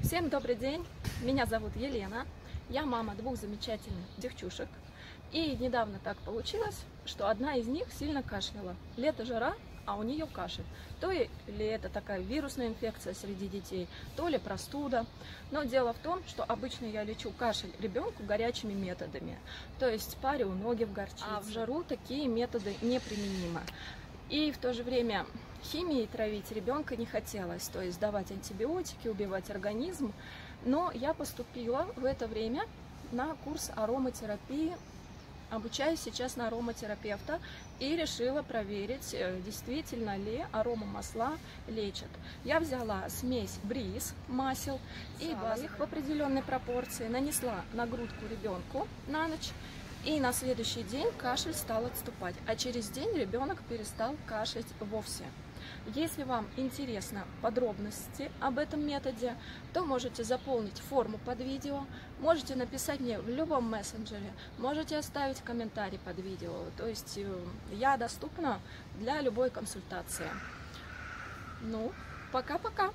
Всем добрый день, меня зовут Елена, я мама двух замечательных девчушек. И недавно так получилось, что одна из них сильно кашляла. Лето, жара, а у нее кашель. То ли это такая вирусная инфекция среди детей, то ли простуда. Но дело в том, что обычно я лечу кашель ребенку горячими методами. То есть парю ноги в горчице. А в жару такие методы неприменимы. И в то же время химией травить ребенка не хотелось, то есть давать антибиотики, убивать организм. Но я поступила в это время на курс ароматерапии, обучаюсь сейчас на ароматерапевта и решила проверить, действительно ли аромамасла лечат. Я взяла смесь бриз масел и их в определенной пропорции нанесла на грудку ребенку на ночь. И на следующий день кашель стал отступать, а через день ребенок перестал кашлять вовсе. Если вам интересны подробности об этом методе, то можете заполнить форму под видео, можете написать мне в любом мессенджере, можете оставить комментарий под видео. То есть я доступна для любой консультации. Ну, пока-пока!